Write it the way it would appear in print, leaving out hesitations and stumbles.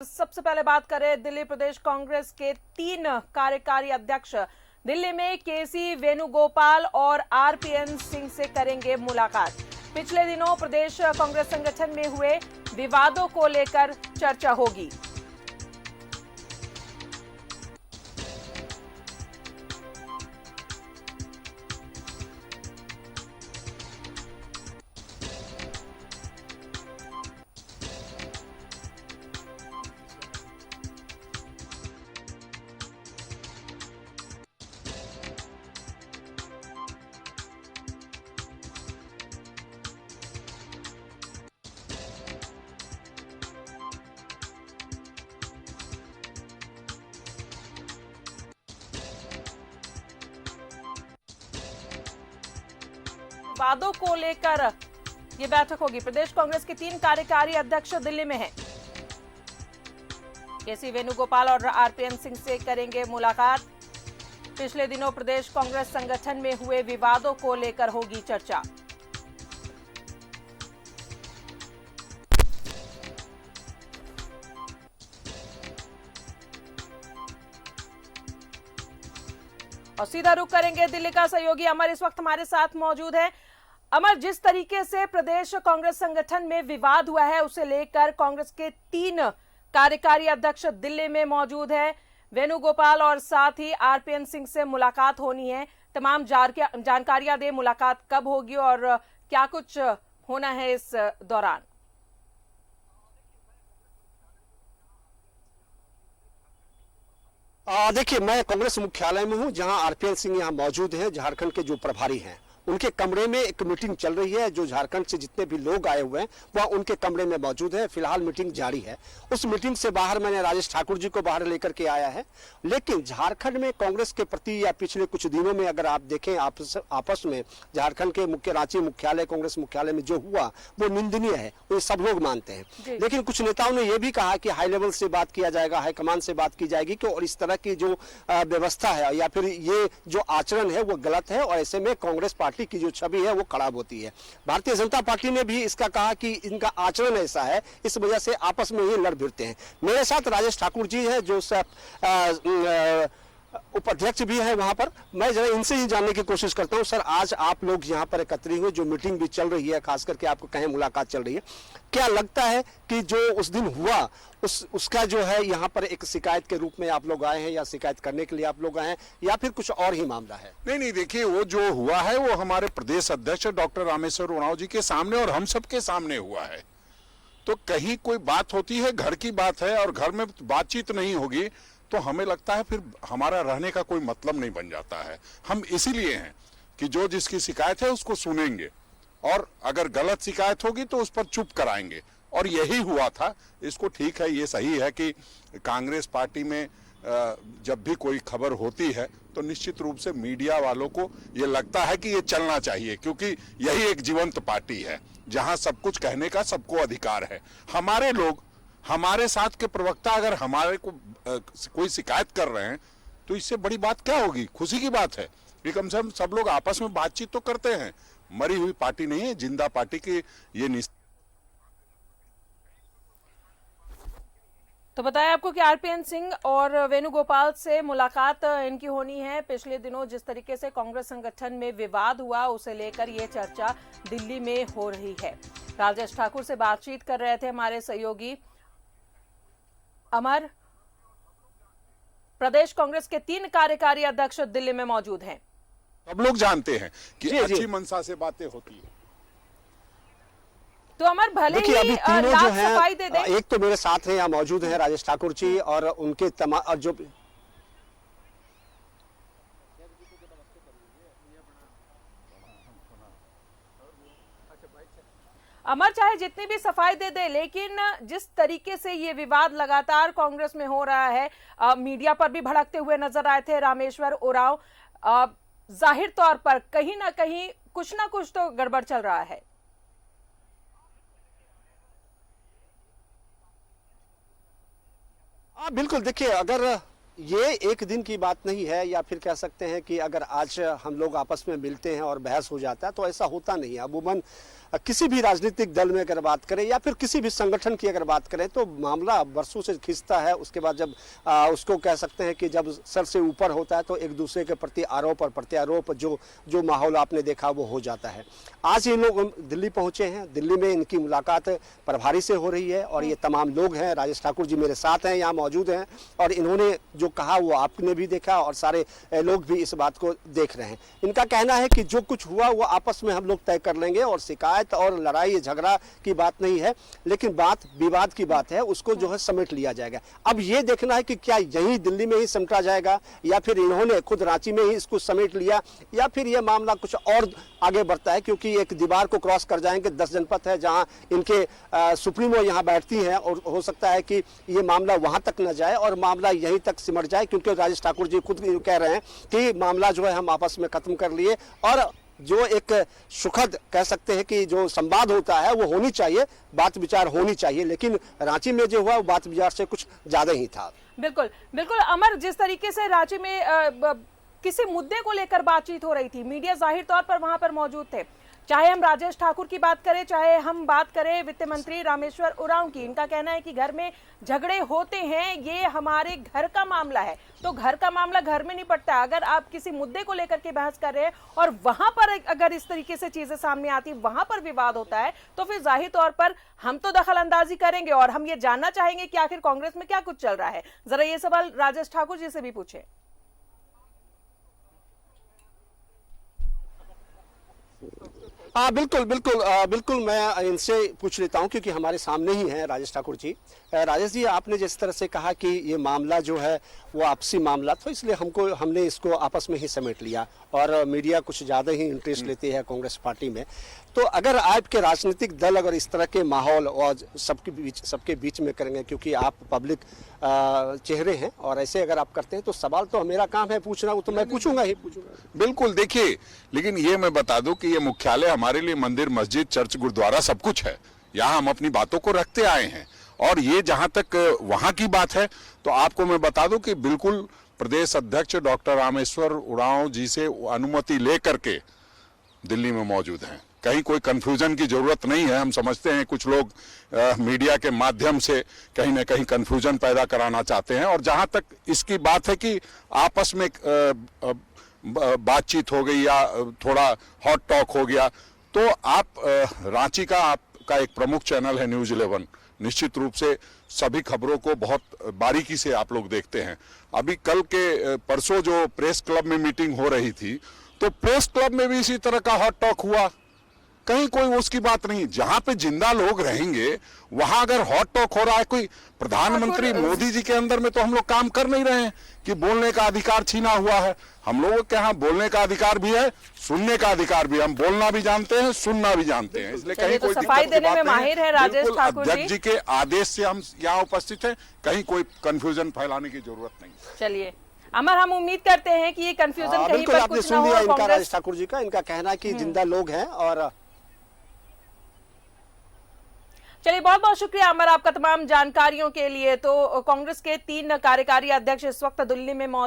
सबसे पहले बात करें दिल्ली प्रदेश कांग्रेस के 3 कार्यकारी अध्यक्ष दिल्ली में केसी वेणुगोपाल और आरपीएन सिंह से करेंगे मुलाकात। पिछले दिनों प्रदेश कांग्रेस संगठन में हुए विवादों को लेकर चर्चा होगी। वादों को लेकर ये बैठक होगी। प्रदेश कांग्रेस के 3 कार्यकारी अध्यक्ष दिल्ली में हैं। केसी वेणुगोपाल और आरपीएन सिंह से करेंगे मुलाकात। पिछले दिनों प्रदेश कांग्रेस संगठन में हुए विवादों को लेकर होगी चर्चा। और सीधा रुख करेंगे दिल्ली का सहयोगी अमर इस वक्त हमारे साथ मौजूद है। अमर, जिस तरीके से प्रदेश कांग्रेस संगठन में विवाद हुआ है उसे लेकर कांग्रेस के 3 कार्यकारी अध्यक्ष दिल्ली में मौजूद है। वेणुगोपाल और साथ ही आरपीएन सिंह से मुलाकात होनी है। तमाम जानकारियां दे, मुलाकात कब होगी और क्या कुछ होना है इस दौरान। देखिए, मैं कांग्रेस मुख्यालय में हूं, जहां आरपीएन सिंह यहां मौजूद हैं, झारखंड के जो प्रभारी हैं। उनके कमरे में एक मीटिंग चल रही है। जो झारखंड से जितने भी लोग आए हुए हैं वह उनके कमरे में मौजूद है। फिलहाल मीटिंग जारी है। उस मीटिंग से बाहर मैंने राजेश ठाकुर जी को बाहर लेकर के आया है। लेकिन झारखंड में कांग्रेस के प्रति या पिछले कुछ दिनों में अगर आप देखें आपस में झारखंड के मुख्य रांची मुख्यालय कांग्रेस मुख्यालय में जो हुआ वो निंदनीय है, वो सब लोग मानते हैं। लेकिन कुछ नेताओं ने यह भी कहा कि हाई लेवल से बात किया जाएगा, हाईकमान से बात की जाएगी कि और इस तरह की जो व्यवस्था है या फिर ये जो आचरण है वो गलत है और ऐसे में कांग्रेस पार्टी की जो छवि है वो खराब होती है। भारतीय जनता पार्टी ने भी इसका कहा कि इनका आचरण ऐसा है, इस वजह से आपस में ये लड़ भिड़ते हैं। मेरे साथ राजेश ठाकुर जी है जो उपाध्यक्ष भी है वहां पर। मैं जरा इनसे ही जानने की कोशिश करता हूं। सर, आज आप लोग यहाँ पर एकत्रित हुए, जो मीटिंग भी चल रही है, खास करके आपको कहें मुलाकात चल रही है, क्या लगता है कि जो उस दिन हुआ उसका जो है यहाँ पर एक शिकायत के रूप में आप लोग आए हैं या शिकायत करने के लिए आप लोग आए हैं या फिर कुछ और ही मामला है? नहीं, देखिए, वो जो हुआ है वो हमारे प्रदेश अध्यक्ष डॉक्टर रामेश्वर उरांव जी के सामने और हम सबके सामने हुआ है। तो कहीं कोई बात होती है, घर की बात है और घर में बातचीत नहीं होगी तो हमें लगता है फिर हमारा रहने का कोई मतलब नहीं बन जाता है। हम इसीलिए हैं कि जो जिसकी शिकायत है उसको सुनेंगे और अगर गलत शिकायत होगी तो उस पर चुप कराएंगे, और यही हुआ था। इसको ठीक है, ये सही है कि कांग्रेस पार्टी में जब भी कोई खबर होती है तो निश्चित रूप से मीडिया वालों को ये लगता है कि ये चलना चाहिए, क्योंकि यही एक जीवंत पार्टी है जहां सब कुछ कहने का सबको अधिकार है। हमारे लोग, हमारे साथ के प्रवक्ता अगर हमारे को कोई शिकायत कर रहे हैं तो इससे बड़ी बात क्या होगी? खुशी की बात है कि कम से कम सब लोग आपस में बातचीत तो करते हैं। मरी हुई पार्टी नहीं है, जिंदा पार्टी की ये तो बताया आपको कि आरपीएन सिंह और वेणुगोपाल से मुलाकात इनकी होनी है। पिछले दिनों जिस तरीके से कांग्रेस संगठन में विवाद हुआ उसे लेकर ये चर्चा दिल्ली में हो रही है। राजेश ठाकुर से बातचीत कर रहे थे हमारे सहयोगी अमर। प्रदेश कांग्रेस के 3 कार्यकारी अध्यक्ष दिल्ली में मौजूद हैं। सब लोग जानते हैं कि अच्छी मंशा से बातें होती है। तो अमर, भले ही अभी तीनों जो सफाई दे दें। एक तो मेरे साथ हैं यहाँ मौजूद हैं राजेश ठाकुर जी और उनके तमाम जो अमर, चाहे जितनी भी सफाई दे दे, लेकिन जिस तरीके से ये विवाद लगातार कांग्रेस में हो रहा है, मीडिया पर भी भड़कते हुए नजर आए थे रामेश्वर उरांव। जाहिर तौर पर कहीं ना कहीं कुछ ना कुछ तो गड़बड़ चल रहा है। बिल्कुल। देखिए, अगर ये एक दिन की बात नहीं है या फिर कह सकते हैं कि अगर आज हम लोग आपस में मिलते हैं और बहस हो जाता है तो ऐसा होता नहीं है। अमूमन किसी भी राजनीतिक दल में अगर बात करें या फिर किसी भी संगठन की अगर बात करें तो मामला वर्षों से खिंचता है। उसके बाद जब उसको कह सकते हैं कि जब सर से ऊपर होता है तो एक दूसरे के प्रति आरोप और प्रत्यारोप जो माहौल आपने देखा वो हो जाता है। आज ये लोग दिल्ली पहुंचे हैं, दिल्ली में इनकी मुलाकात प्रभारी से हो रही है और ये तमाम लोग हैं, राजेश ठाकुर जी मेरे साथ हैं, यहाँ मौजूद हैं और इन्होंने जो कहा वो आपने भी देखा और सारे लोग भी इस बात को देख रहे हैं। इनका कहना है कि जो कुछ हुआ वो आपस में हम लोग तय कर लेंगे और शिकायत और लड़ाई झगड़ा की बात नहीं है, लेकिन बात विवाद की बात है, उसको जो है समेट लिया जाएगा। अब ये देखना है कि क्या यही दिल्ली में ही समेटा जाएगा या फिर इन्होंने खुद रांची में ही इसको समेट लिया या फिर यह मामला कुछ और आगे बढ़ता है, क्योंकि एक दीवार को क्रॉस कर जाएंगे। 10 जनपद है जहां इनके सुप्रीमो यहां बैठती हैं और हो सकता है कि ये मामला वहां तक न जाए और मामला यहीं तक सिमट जाए, क्योंकि राजेश ठाकुर जी खुद कह रहे हैं कि मामला जो है हम आपस में खत्म कर लिए और जो एक सुखद कह सकते हैं कि जो संवाद होता है वो होनी चाहिए, बात विचार होनी चाहिए, लेकिन रांची में जो हुआ वो बात विचार से कुछ ज्यादा ही था। बिल्कुल बिल्कुल अमर, जिस तरीके से रांची में किसी मुद्दे को लेकर बातचीत हो रही थी, मीडिया जाहिर तौर पर वहां पर मौजूद थे, चाहे हम राजेश ठाकुर की बात करें चाहे हम बात करें वित्त मंत्री रामेश्वर उरांव की, इनका कहना है कि घर में झगड़े होते हैं, ये हमारे घर का मामला है, तो घर का मामला घर में निपटता है। अगर आप किसी मुद्दे को लेकर के बहस कर रहे हैं और वहां पर अगर इस तरीके से चीजें सामने आती, वहां पर विवाद होता है, तो फिर जाहिर तौर पर हम तो दखल अंदाजी करेंगे और हम ये जानना चाहेंगे कि आखिर कांग्रेस में क्या कुछ चल रहा है। जरा ये सवाल राजेश ठाकुर जी से भी पूछे। हाँ बिल्कुल बिल्कुल बिल्कुल मैं इनसे पूछ लेता हूँ क्योंकि हमारे सामने ही हैं राजेश ठाकुर जी। राजेश जी, आपने जिस तरह से कहा कि ये मामला जो है वो आपसी मामला, तो इसलिए हमने इसको आपस में ही समेट लिया और मीडिया कुछ ज़्यादा ही इंटरेस्ट लेती है कांग्रेस पार्टी में। तो अगर आपके राजनीतिक दल अगर इस तरह के माहौल और सबके बीच में करेंगे, क्योंकि आप पब्लिक चेहरे हैं और ऐसे अगर आप करते हैं तो सवाल तो मेरा काम है पूछना, वो तो मैं पूछूंगा ही पूछूंगा। बिल्कुल, देखिए, लेकिन ये मैं बता दूं कि ये मुख्यालय हमारे लिए मंदिर, मस्जिद, चर्च, गुरुद्वारा सब कुछ है। यहाँ हम अपनी बातों को रखते आए हैं और ये जहां तक वहां की बात है तो आपको मैं बता दूं कि बिल्कुल प्रदेश अध्यक्ष डॉक्टर रामेश्वर उरांव जी से अनुमति लेकर के दिल्ली में मौजूद हैं। कहीं कोई कंफ्यूजन की जरूरत नहीं है। हम समझते हैं कुछ लोग मीडिया के माध्यम से कहीं ना कहीं कंफ्यूजन पैदा कराना चाहते हैं, और जहां तक इसकी बात है कि आपस में बातचीत हो गई या थोड़ा हॉट टॉक हो गया, तो आप रांची का आपका एक प्रमुख चैनल है न्यूज़ 11, निश्चित रूप से सभी खबरों को बहुत बारीकी से आप लोग देखते हैं। अभी कल के परसों जो प्रेस क्लब में मीटिंग हो रही थी तो प्रेस क्लब में भी इसी तरह का हॉट टॉक हुआ, कहीं कोई उसकी बात नहीं। जहां पे जिंदा लोग रहेंगे वहां अगर हॉट टॉक हो रहा है, कोई प्रधानमंत्री मोदी जी के अंदर में तो हम लोग काम कर नहीं रहे हैं कि बोलने का अधिकार छीना हुआ है। हम लोगों के यहाँ बोलने का अधिकार भी है, सुनने का अधिकार भी, हम बोलना भी जानते हैं, सुनना भी जानते हैं, इसलिए कहीं कोई सफाई देने में माहिर है राजेश बिल्कुल ठाकुर जी। अध्यक्ष जी के आदेश से हम यहाँ उपस्थित हैं, कहीं कोई कंफ्यूजन फैलाने की जरूरत नहीं। चलिए अमर, हम उम्मीद करते हैं कि ये कंफ्यूजन कहीं पर आपने कुछ ना सुन लिया हो। इनका, कांग्रेस राजेश ठाकुर जी का इनका कहना है कि जिंदा लोग हैं। और चलिए, बहुत बहुत शुक्रिया अमर आपका तमाम जानकारियों के लिए। तो कांग्रेस के 3 कार्यकारी अध्यक्ष इस वक्त दिल्ली में मौजूद